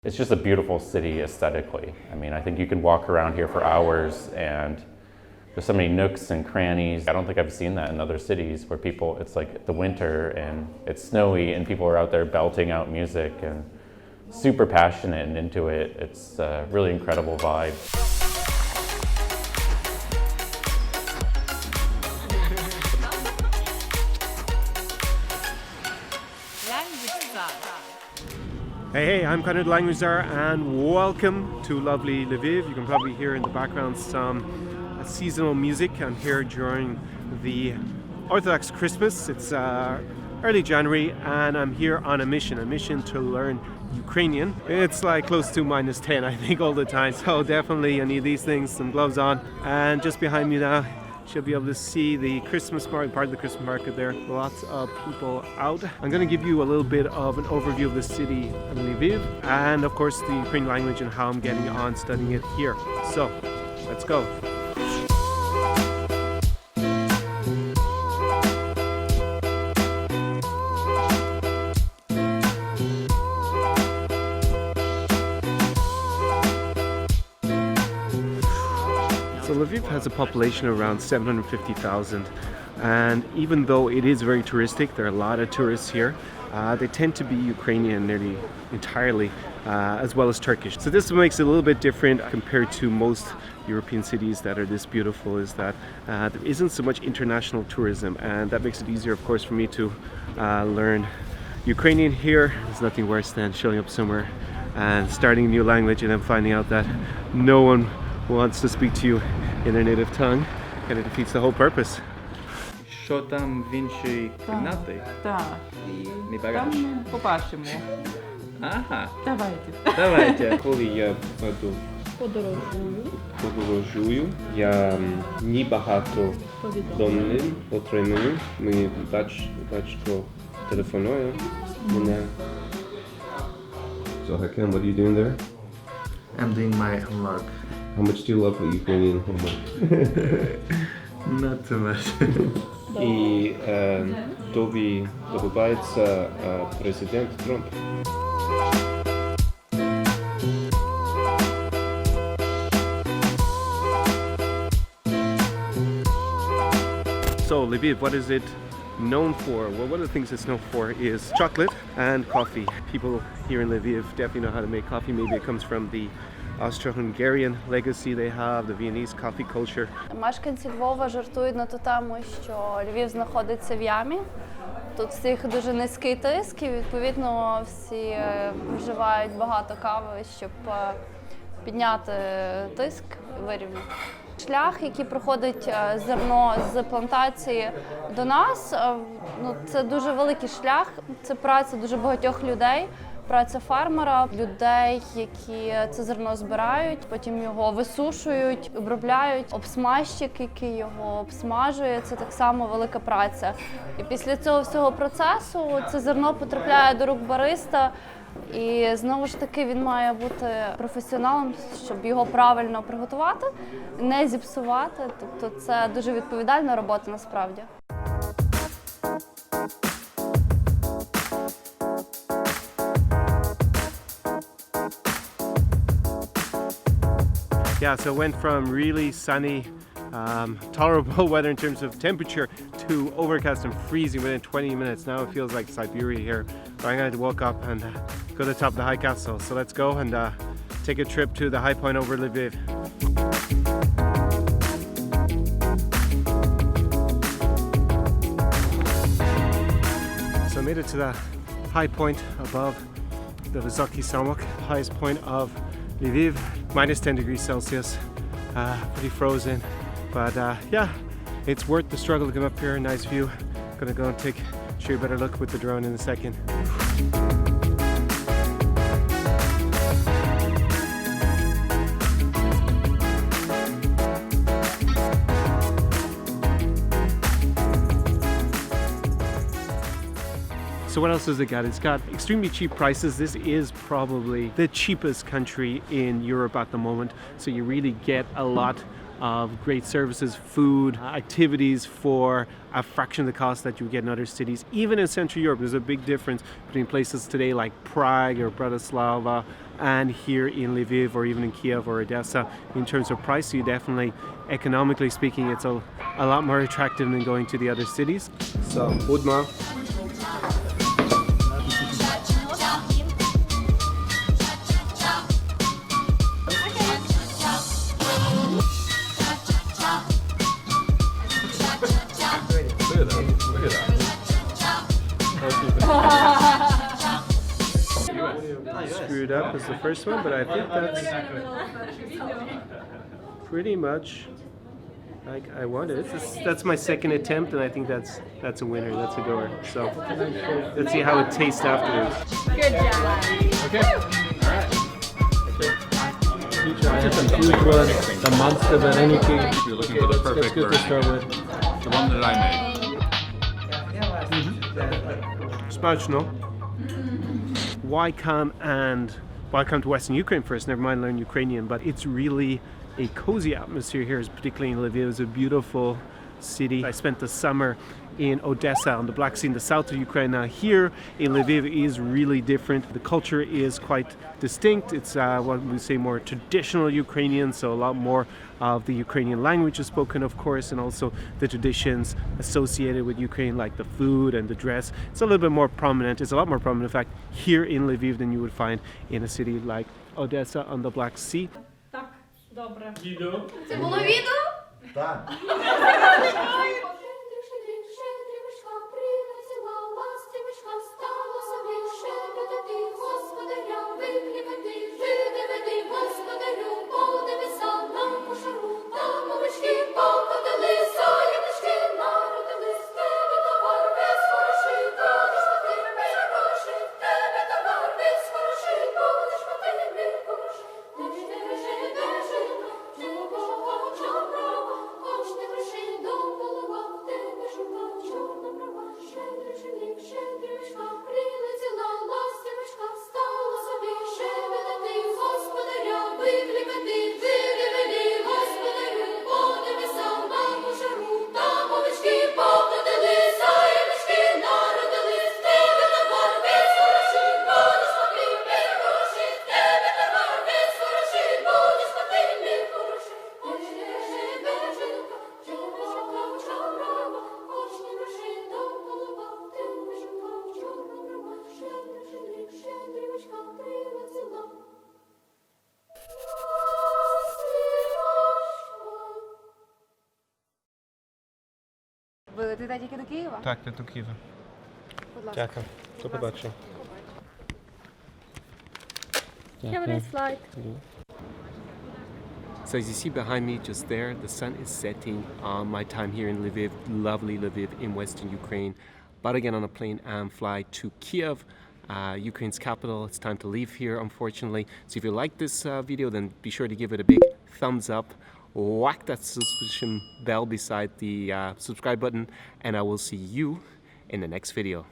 It's just a beautiful city aesthetically. I mean, I think you can walk around here for hours and there's so many nooks and crannies. I don't think I've seen that in other cities where people, it's like the winter and it's snowy and people are out there belting out music and super passionate and into it. It's a really incredible vibe. Hey, I'm Conrad Langrizar and welcome to lovely Lviv. You can probably hear in the background some seasonal music. I'm here during the Orthodox Christmas. It's early January and I'm here on a mission to learn Ukrainian. It's like close to -10 I think all the time, so definitely I need these things, some gloves on. And just behind me now you'll be able to see the Christmas market, part of the Christmas market there. Lots of people out. I'm going to give you a little bit of an overview of the city of Lviv and of course the Ukrainian language and how I'm getting on studying it here. So let's go. So Lviv has a population of around 750,000 and even though it is very touristic, there are a lot of tourists here, they tend to be Ukrainian nearly entirely as well as Turkish. So this makes it a little bit different compared to most European cities that are this beautiful, is that there isn't so much international tourism and that makes it easier of course for me to learn Ukrainian here. There's nothing worse than showing up somewhere and starting a new language and then finding out that no one wants to speak to you in their native tongue, and it defeats the whole purpose. Що там в іншій кімнаті? Так, Не багаж? там ми побачимо. Ага, Давайте. давайте. Коли я подорожую, я не багато повідомлень отримую. Мені батько телефонує мене. So Hakan, what are you doing there? I'm doing my homework. How much do you love Ukrainian homework? Not too much. І тобі подобається президент Трамп? So Lviv, what is it known for? Well, one of the things it's known for is chocolate and coffee. People here in Lviv definitely know how to make coffee. Maybe it comes from the Austro-Hungarian legacy they have, the Viennese coffee culture. Мешканці Львова жартують на ту тему, що Львів знаходиться в ямі. Тут всіх дуже низький тиск і відповідно всі вживають багато кави, щоб підняти тиск і вирівняти. Шлях, який проходить зерно з плантації до нас, це дуже великий шлях, це праця дуже багатьох людей. Праця фермера, людей, які це зерно збирають, потім його висушують, обробляють, обсмажчик, який його обсмажує, це так само велика праця. І після цього всього процесу це зерно потрапляє до рук бариста, і знову ж таки він має бути професіоналом, щоб його правильно приготувати, не зіпсувати. Тобто це дуже відповідальна робота насправді. Yeah, so it went from really sunny, tolerable weather in terms of temperature to overcast and freezing within 20 minutes. Now it feels like Siberia here. So I'm going to walk up and go to the top of the high castle. So let's go and take a trip to the high point over Lviv. So I made it to the high point above the Vysoky Zamok, highest point of Lviv, -10 degrees Celsius, pretty frozen, but yeah, it's worth the struggle to come up here. Nice view. Gonna go and show you a better look with the drone in a second. So what else has it got? It's got extremely cheap prices. This is probably the cheapest country in Europe at the moment. So you really get a lot of great services, food, activities for a fraction of the cost that you would get in other cities. Even in Central Europe, there's a big difference between places today like Prague or Bratislava and here in Lviv or even in Kiev or Odessa. In terms of price, you definitely, economically speaking, it's a lot more attractive than going to the other cities. So, Budma. Screwed up as the first one, but I think that's pretty much like I wanted. That's my second attempt, and I think that's a winner. That's a goer. So let's see how it tastes afterwards. Good job. Okay. All right. Huge one, the monster Vareniki. You're looking for the perfect Good to version. start with. The one that I made. Smaczno. Why come to Western Ukraine first? Never mind learn Ukrainian, but it's really a cozy atmosphere here, particularly in Lviv. It's a beautiful city. I spent the summer in Odessa on the Black Sea in the south of Ukraine. Now here in Lviv is really different. The culture is quite distinct. It's what we say more traditional Ukrainian, so a lot more of the Ukrainian language is spoken, of course, and also the traditions associated with Ukraine, like the food and the dress. It's a little bit more prominent. It's a lot more prominent, in fact, here in Lviv than you would find in a city like Odessa on the Black Sea. Так, добре. Це було відео? Ви летите тільки до Києва? Так, до Києва. Будь ласка. Дякую. До побачення. Have a nice flight. So as you see behind me just there, the sun is setting on my time here in Lviv, lovely Lviv in western Ukraine. But again on a plane and fly to Kiev, Ukraine's capital. It's time to leave here, unfortunately. So if you like this video, then be sure to give it a big thumbs up. Whack that subscription bell beside the subscribe button, and I will see you in the next video.